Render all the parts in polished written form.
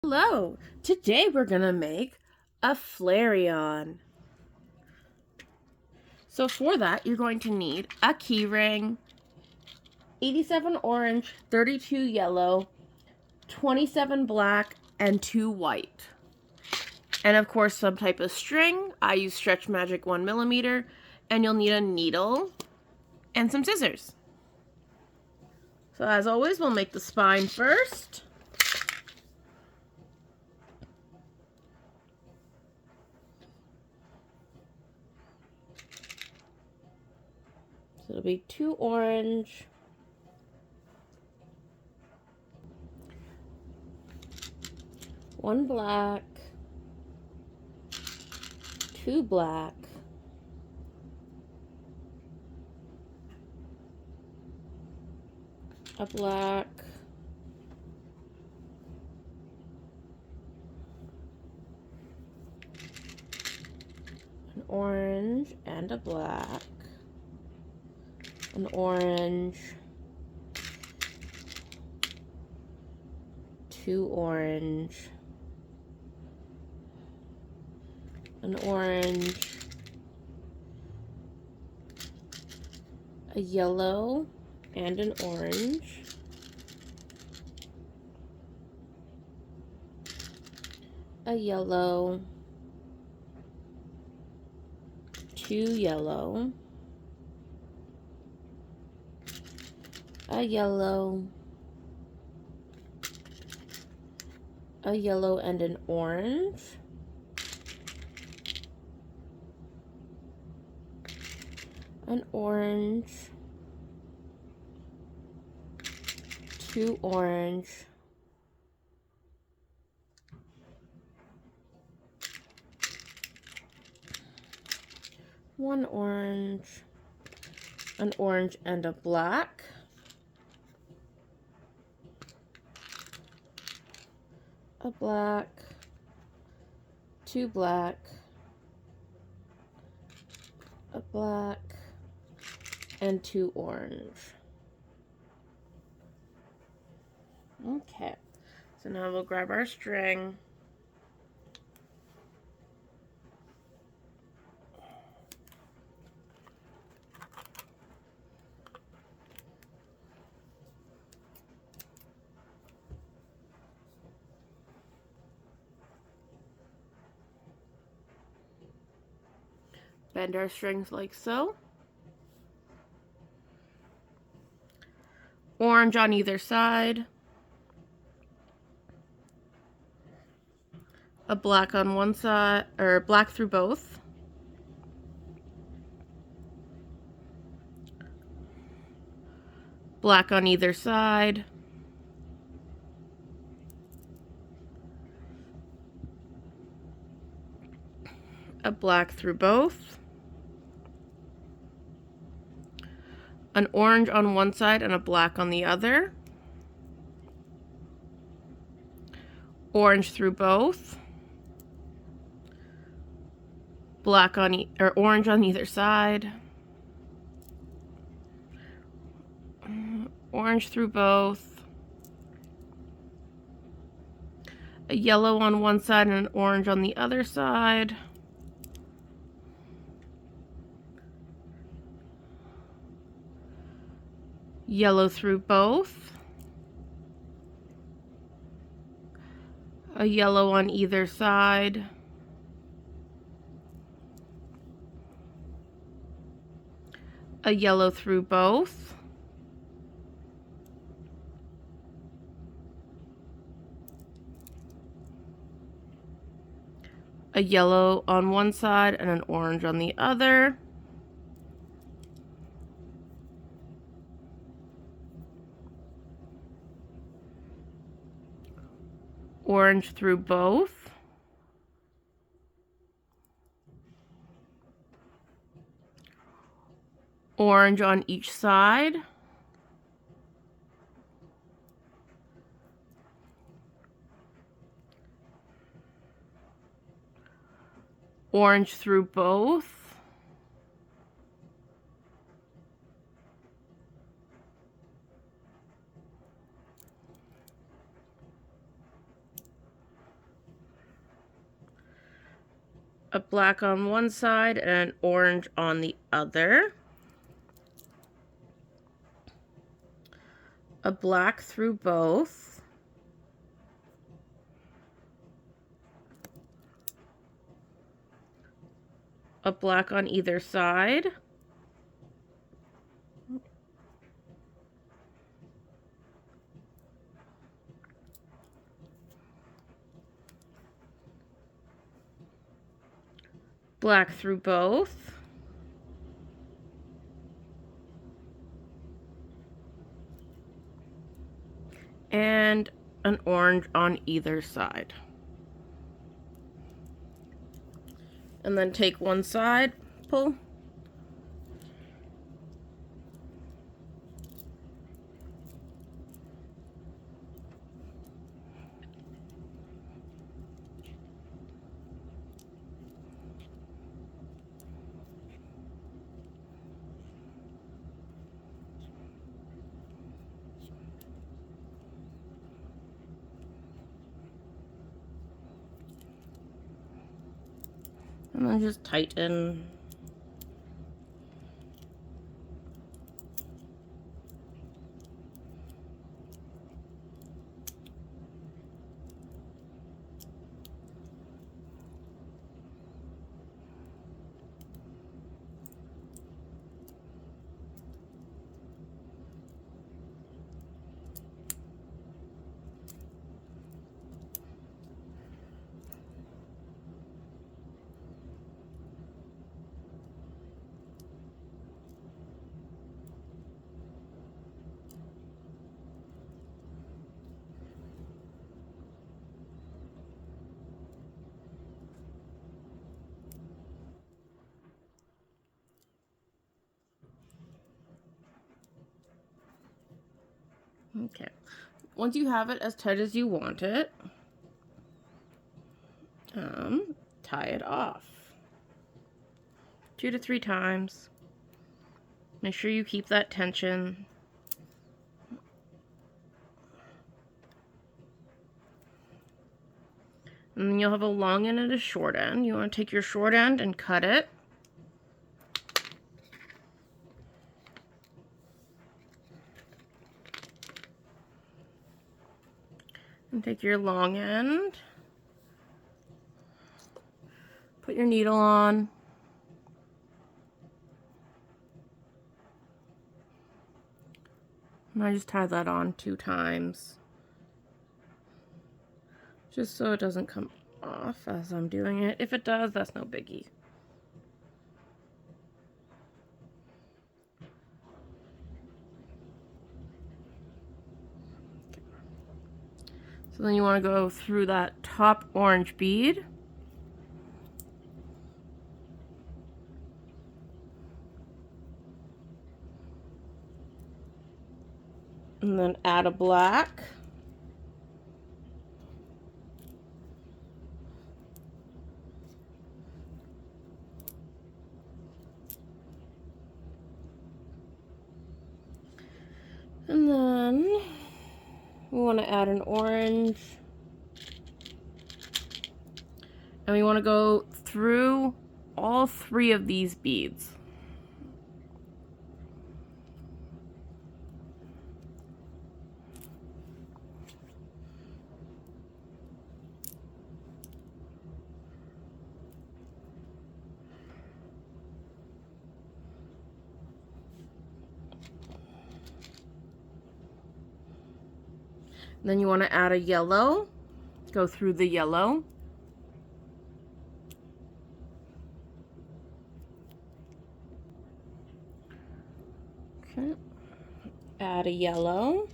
Hello! Today we're gonna make a Flareon. So for that, you're going to need a key ring, 87 orange, 32 yellow, 27 black, and 2 white. And of course some type of string. I use Stretch Magic 1mm, and you'll need a needle and some scissors. So as always, we'll make the spine first. So it'll be 2 orange, 1 black, 2 black, a black, an orange, and a black, an orange, 2 orange, an orange, a yellow, and an orange, a yellow, 2 yellow, a yellow, a yellow and an orange, an orange, 2 orange, one orange, an orange and a black, a black, 2 black, a black, and 2 orange. Okay, so now we'll grab our string. Bend our strings like so. Orange on either side. A black on one side, or black through both. Black on either side. A black through both. An orange on one side and a black on the other. Orange through both. Black on or orange on either side. Orange through both. A yellow on one side and an orange on the other side. Yellow through both. A yellow on either side. A yellow through both. A yellow on one side and an orange on the other. Orange through both. Orange on each side. Orange through both. a black on one side and an orange on the other. A black through both. A black on either side. Black through both. And an orange on either side. And then take one side, pull. And then just tighten. Okay. Once you have it as tight as you want it, tie it off 2 to 3 times. Make sure you keep that tension. And then you'll have a long end and a short end. You want to take your short end and cut it. And take your long end. Put your needle on. And I just tie that on 2 times. Just so it doesn't come off as I'm doing it. If it does, that's no biggie. Okay. So then you want to go through that top orange bead. And then add a black. And then we want to add an orange. And we want to go through all 3 of these beads. Then you want to add a yellow, go through the yellow. Okay. Add a yellow,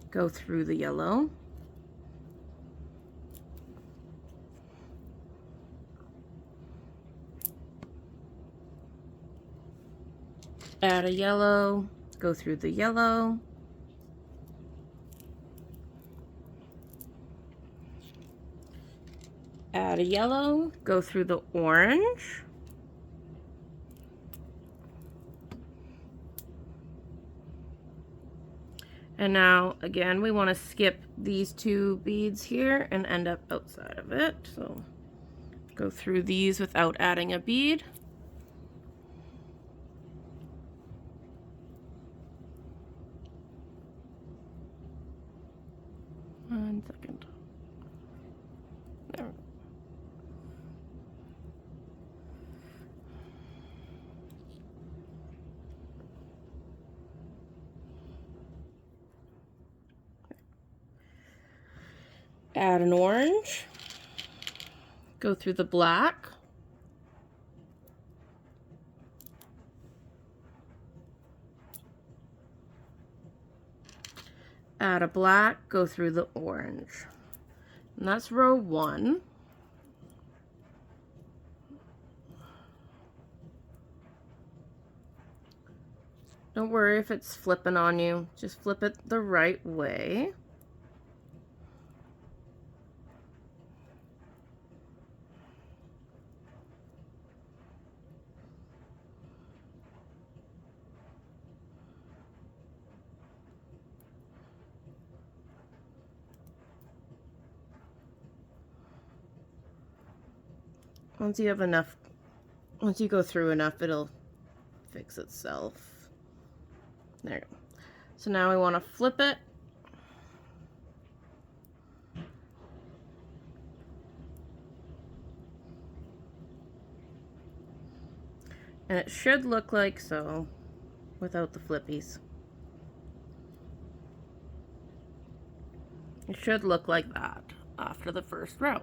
go through the yellow. Add a yellow, go through the yellow. Add a yellow, go through the orange. And now, again, we want to skip these 2 beads here and end up outside of it. So Go through these without adding a bead. One second. There. Add an orange. Go through the black. Add a black, go through the orange. And that's row 1. Don't worry if it's flipping on you. Just flip it the right way. Once you have enough, once you go through enough, it'll fix itself. There you go. So now we want to flip it. And it should look like so without the flippies. It should look like that after the first row.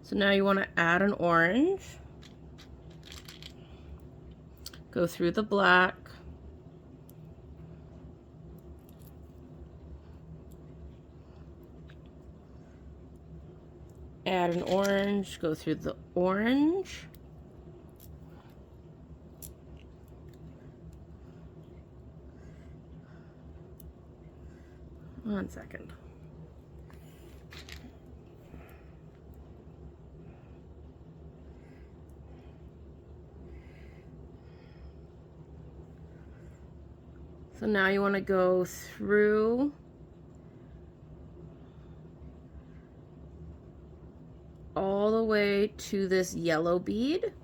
So now you want to add an orange, go through the black, add an orange, go through the orange, one second. So now you want to go through all the way to this yellow bead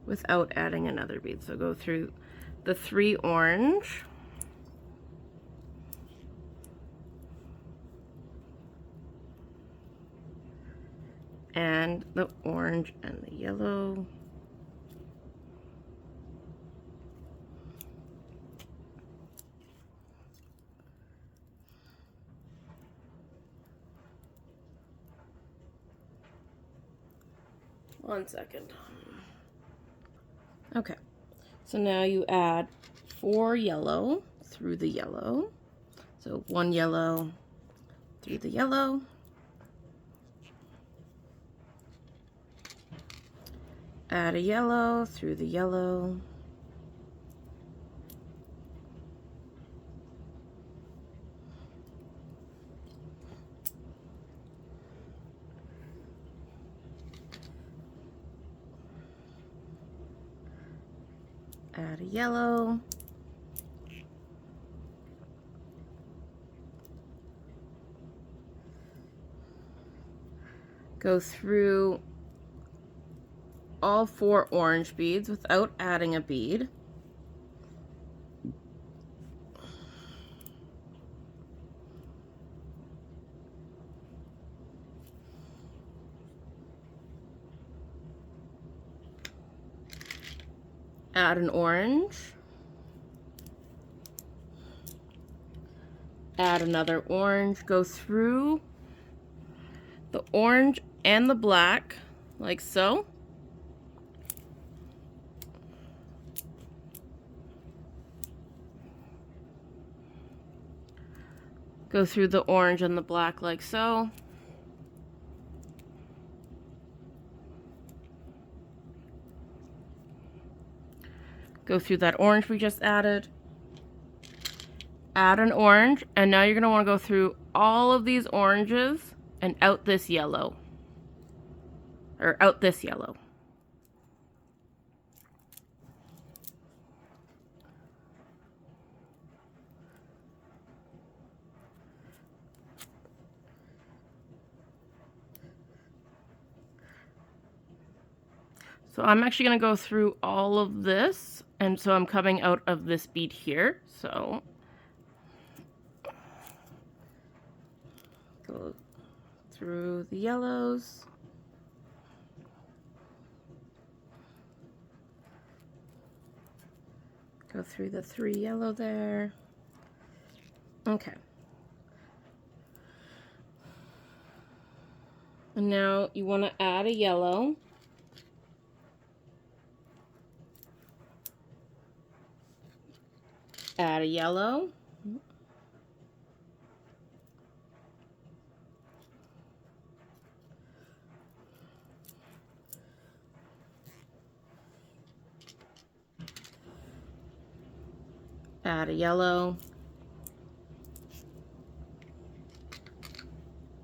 without adding another bead. So go through the 3 orange, and the orange and the yellow. One second. Okay, so now you add 4 yellow through the yellow. So 1 yellow through the yellow. Add a yellow through the yellow. Add a yellow. Go through all 4 orange beads without adding a bead. Add an orange. Add another orange. Go through the orange and the black, like so. Go through the orange and the black, like so. Go through that orange we just added. Add an orange, and now you're going to want to go through all of these oranges and out this yellow. Or out this yellow. So I'm actually going to go through all of this, and so I'm coming out of this bead here. So go through the yellows. Go through the 3 yellow there. Okay. And now you want to add a yellow. Add a yellow. Add a yellow.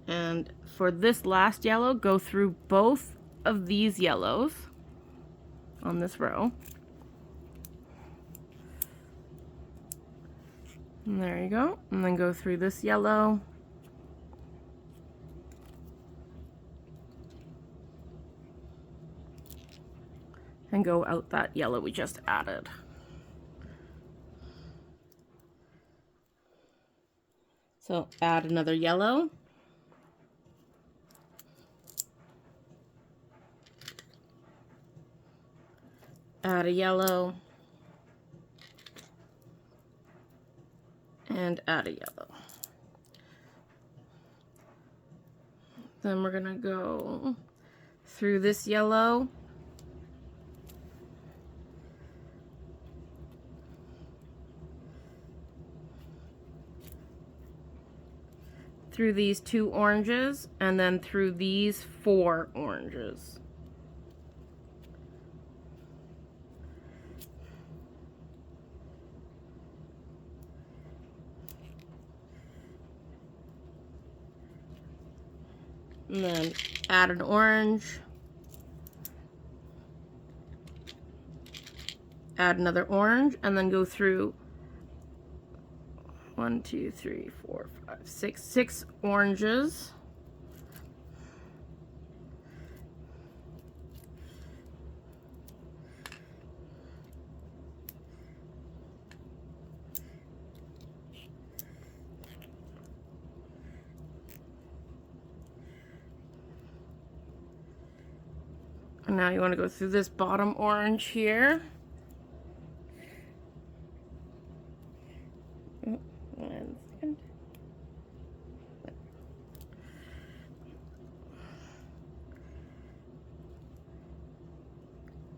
And for this last yellow, go through both of these yellows on this row. And there you go. And then go through this yellow. And go out that yellow we just added. So add another yellow. Add a yellow. And add a yellow. Then we're gonna go through this yellow. Through these 2 oranges, and then through these 4 oranges. And then add an orange. Add another orange, and then go through 1, 2, 3, 4, 5, 6 oranges. And now you want to go through this bottom orange here.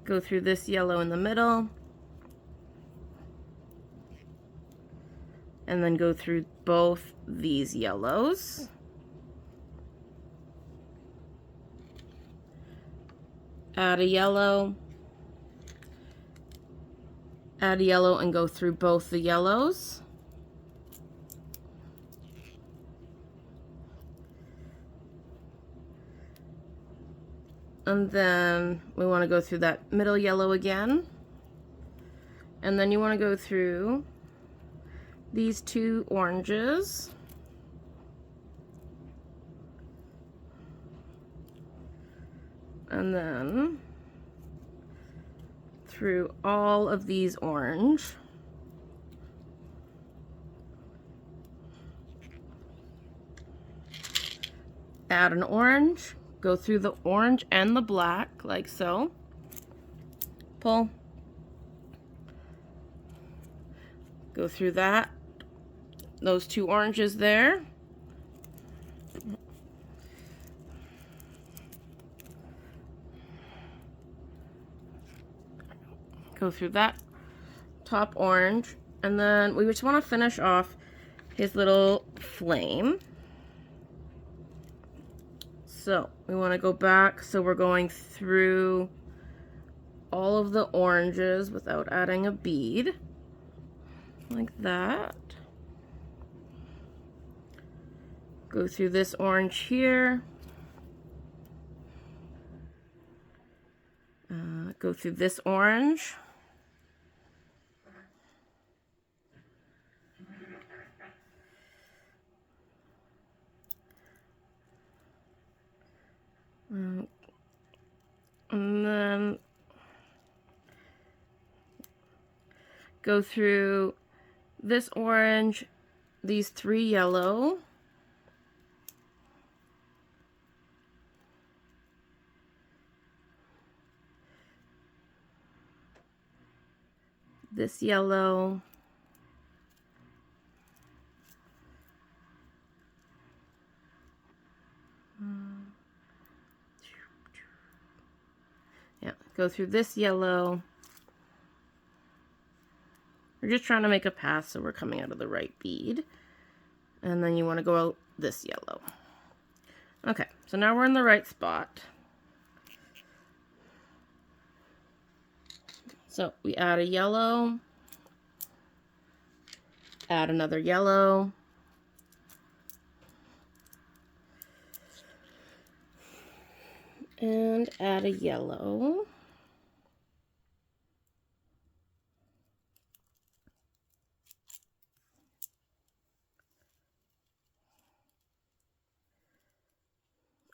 Go through this yellow in the middle. And then go through both these yellows. Add a yellow. Add a yellow and go through both the yellows. And then we want to go through that middle yellow again. And then you want to go through these 2 oranges. And then through all of these orange. Add an orange. Go through the orange and the black, like so. Pull. Go through that. Those 2 oranges there. Go through that top orange. And then we just want to finish off his little flame. So we want to go back, so we're going through all of the oranges without adding a bead, like that. Go through this orange here. Go through this orange. And then Go through this orange, these 3 yellow, this yellow, yeah, go through this yellow. We're just trying to make a path so we're coming out of the right bead. And then you want to go out this yellow. Okay, so now we're in the right spot. So we add a yellow, add another yellow, and add a yellow.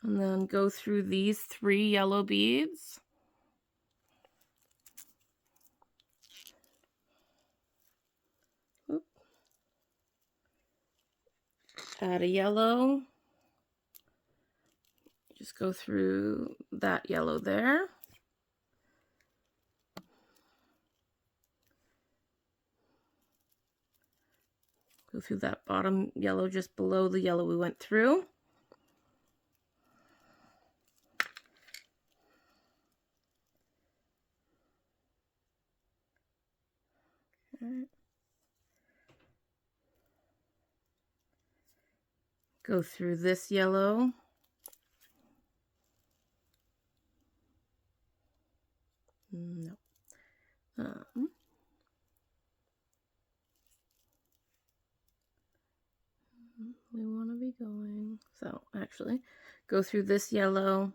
And then go through these 3 yellow beads. Oop. Add a yellow. Just go through that yellow there. Go through that bottom yellow just below the yellow we went through. Okay. Go through this yellow. No. We want to be going. So actually, go through this yellow.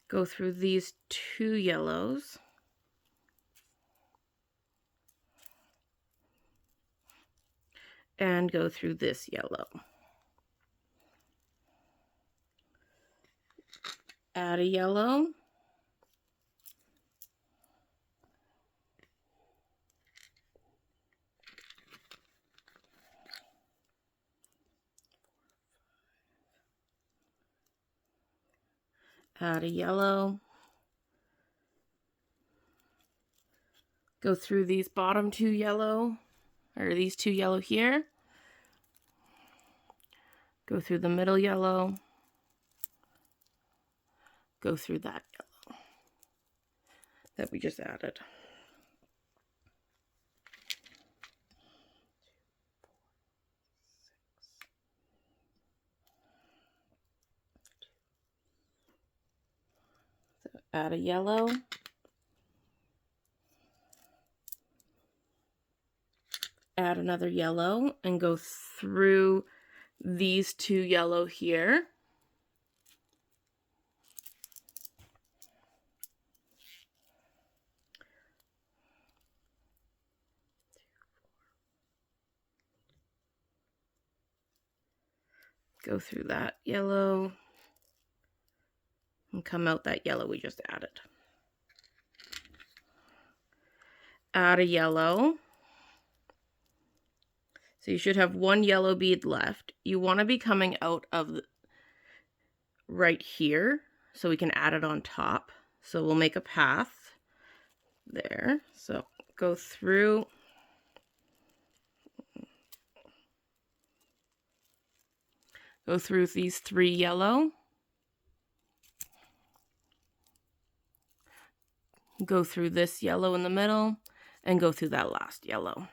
Go through these 2 yellows. And go through this yellow. Add a yellow. Add a yellow. Go through these bottom 2 yellow, or these 2 yellow here. Go through the middle yellow. Go through that yellow that we just added. So add a yellow. Add another yellow and go through these 2 yellow here. Go through that yellow and come out that yellow we just added. Add a yellow. So you should have 1 yellow bead left. You want to be coming out of right here so we can add it on top. So we'll make a path there. So go through. Go through these 3 yellow. Go through this yellow in the middle and go through that last yellow.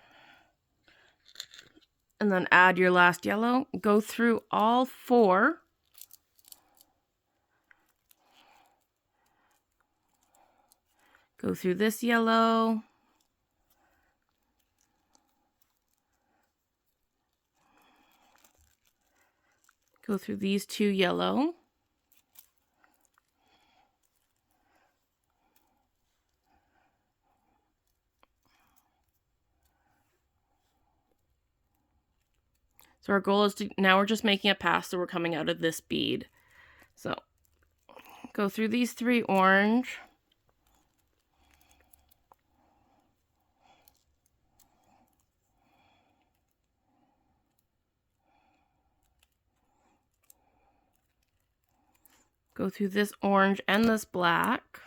And then add your last yellow. Go through all 4. Go through this yellow. Go through these 2 yellow. So our goal is to, now we're just making a pass, so we're coming out of this bead. So go through these 3 orange. Go through this orange and this black.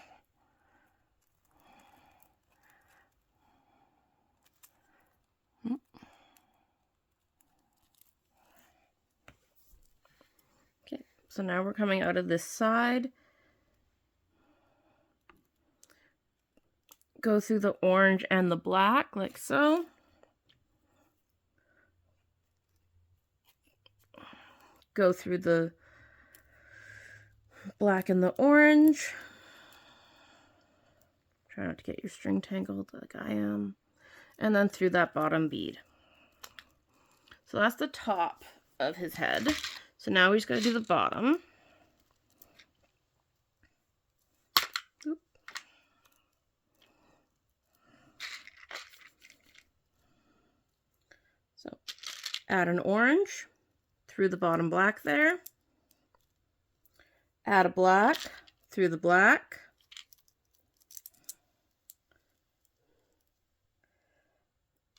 Okay, so now we're coming out of this side. Go through the orange and the black, like so. Go through the black and the orange. Try not to get your string tangled like I am. And then through that bottom bead. So that's the top of his head. So now we just got to do the bottom. Oop. So add an orange through the bottom black there. Add a black through the black.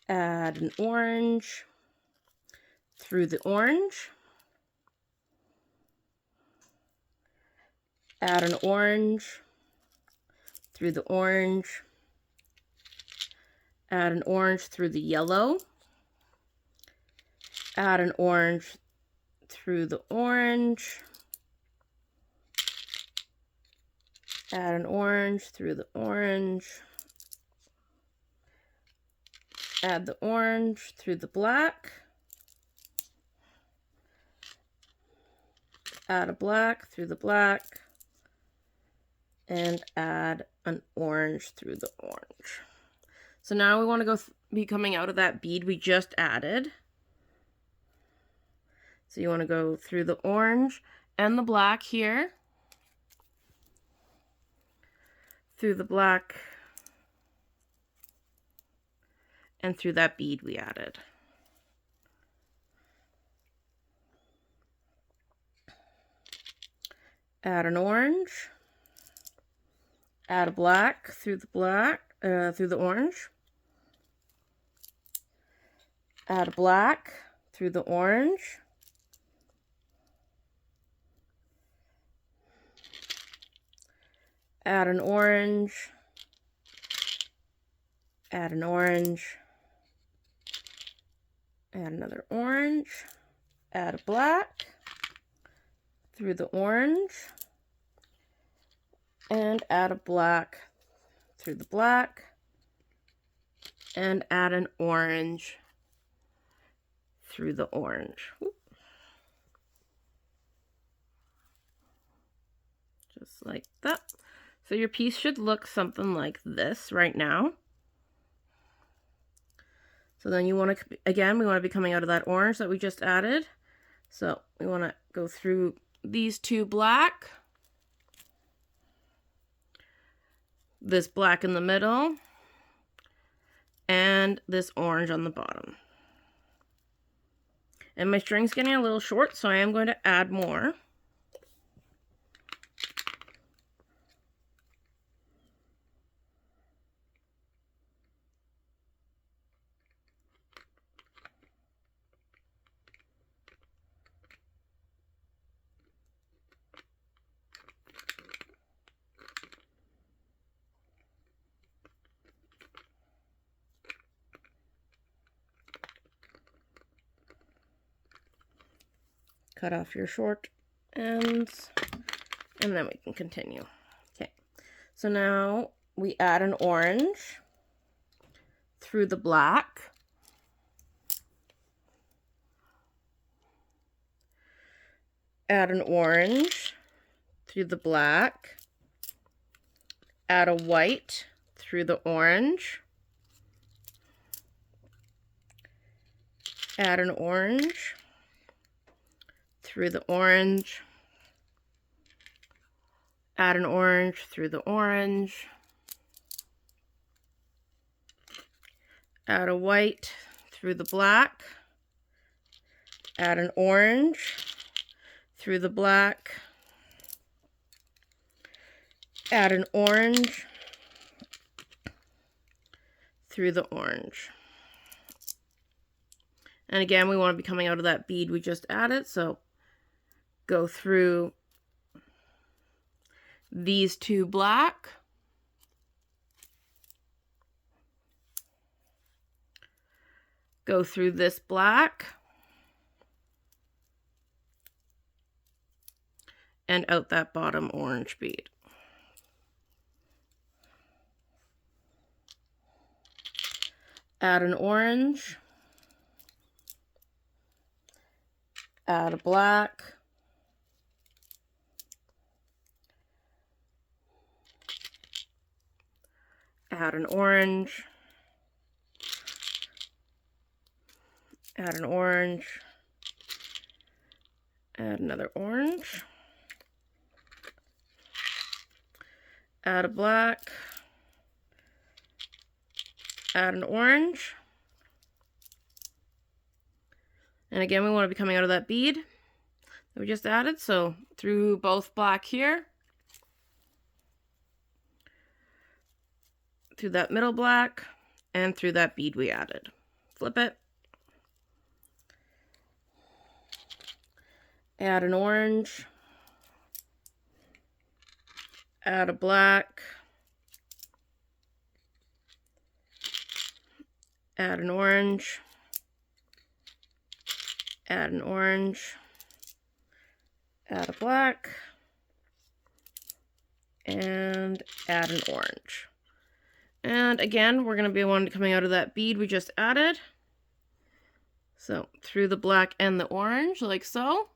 Add an orange through the orange. Add an orange through the orange. Add an orange through the yellow. Add an orange through the orange. Add an orange through the orange. Add the orange through the black. Add a black through the black. And add an orange through the orange. So now we want to go be coming out of that bead we just added. So you want to go through the orange and the black here. Through the black. And through that bead we added. Add an orange. Add a black through the through the orange. Add a black through the orange. Add an orange. Add an orange. Add another orange. Add a black through the orange. And add a black through the black. And add an orange through the orange. Just like that. So your piece should look something like this right now. So then you want to, again, we want to be coming out of that orange that we just added. So we want to go through these 2 black. This black in the middle. And this orange on the bottom. And my string's getting a little short, so I am going to add more. Cut off your short ends, and then we can continue. Okay, so now we add an orange through the black. Add an orange through the black. Add a white through the orange. Add an orange through the orange. Add an orange through the orange. Add a white through the black. Add an orange through the black. Add an orange through the orange. And again, we want to be coming out of that bead we just added, so go through these two black. Go through this black. And out that bottom orange bead. Add an orange. Add a black. Add an orange. Add an orange. Add another orange. Add a black. Add an orange. And again, we want to be coming out of that bead that we just added. So through both black here, through that middle black, and through that bead we added. Flip it. Add an orange. Add a black. Add an orange. Add an orange. Add a black. And add an orange. And again, we're going to be one coming out of that bead we just added. So through the black and the orange, like so.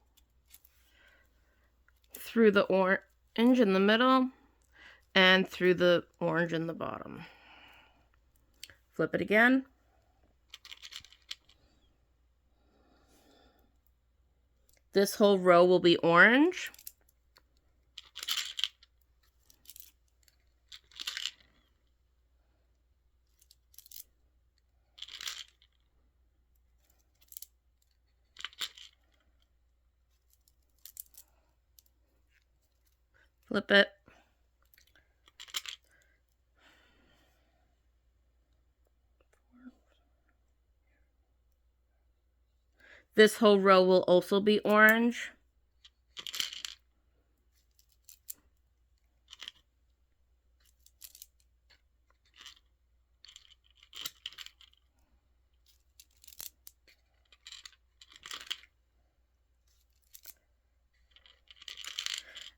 Through the orange in the middle, and through the orange in the bottom. Flip it again. This whole row will be orange. Flip it. This whole row will also be orange.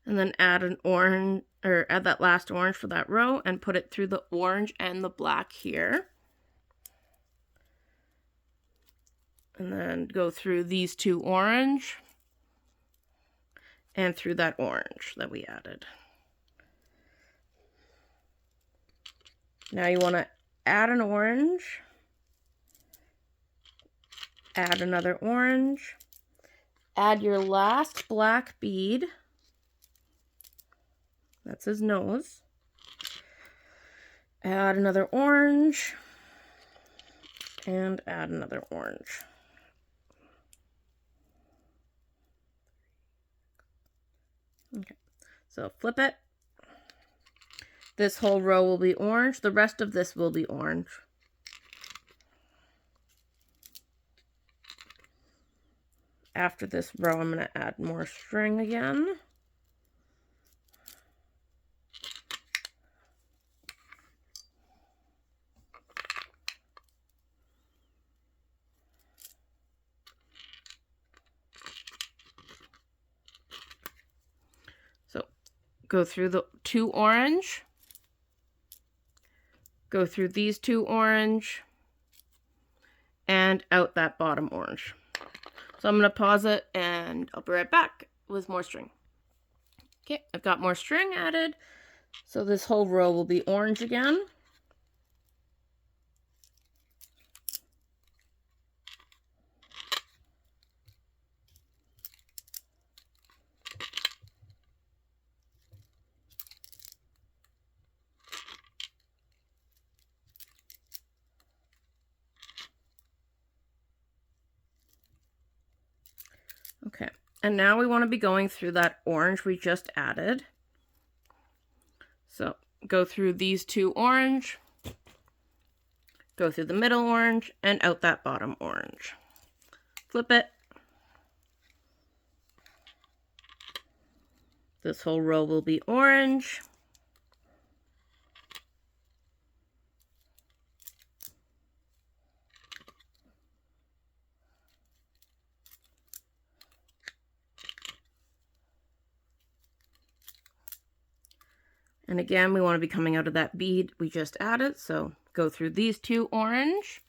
And then add an orange, or add that last orange for that row and put it through the orange and the black here. And then go through these two orange and through that orange that we added. Now you want to add an orange, add another orange, add your last black bead. That's his nose. Add another orange and add another orange. Okay, so flip it. This whole row will be orange. The rest of this will be orange. After this row, I'm going to add more string again. So go through the two orange. Go through these two orange. And out that bottom orange. So I'm going to pause it and I'll be right back with more string. Okay, I've got more string added. So this whole row will be orange again. And now we want to be going through that orange we just added. So go through these two orange, go through the middle orange, and out that bottom orange. Flip it. This whole row will be orange. And again, we want to be coming out of that bead we just added. So go through these two orange,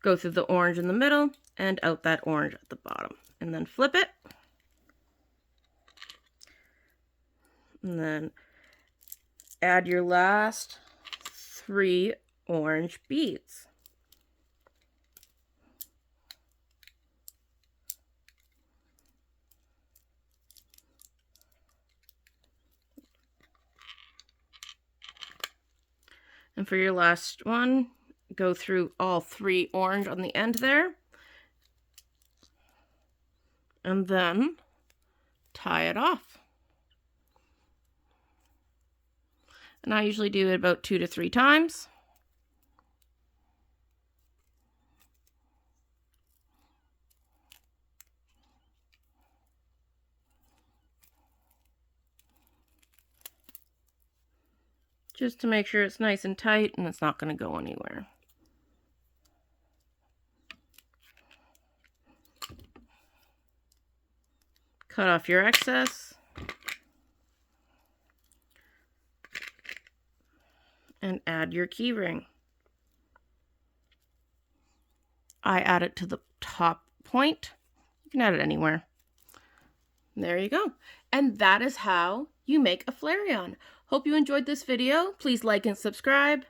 go through the orange in the middle, and out that orange at the bottom. And then flip it. And then add your last 3 orange beads. And for your last one, go through all 3 orange on the end there. And then tie it off. And I usually do it about 2 to 3 times. Just to make sure it's nice and tight and it's not going to go anywhere. Cut off your excess. And add your key ring. I add it to the top point. You can add it anywhere. There you go. And that is how you make a Flareon. Hope you enjoyed this video. Please like and subscribe.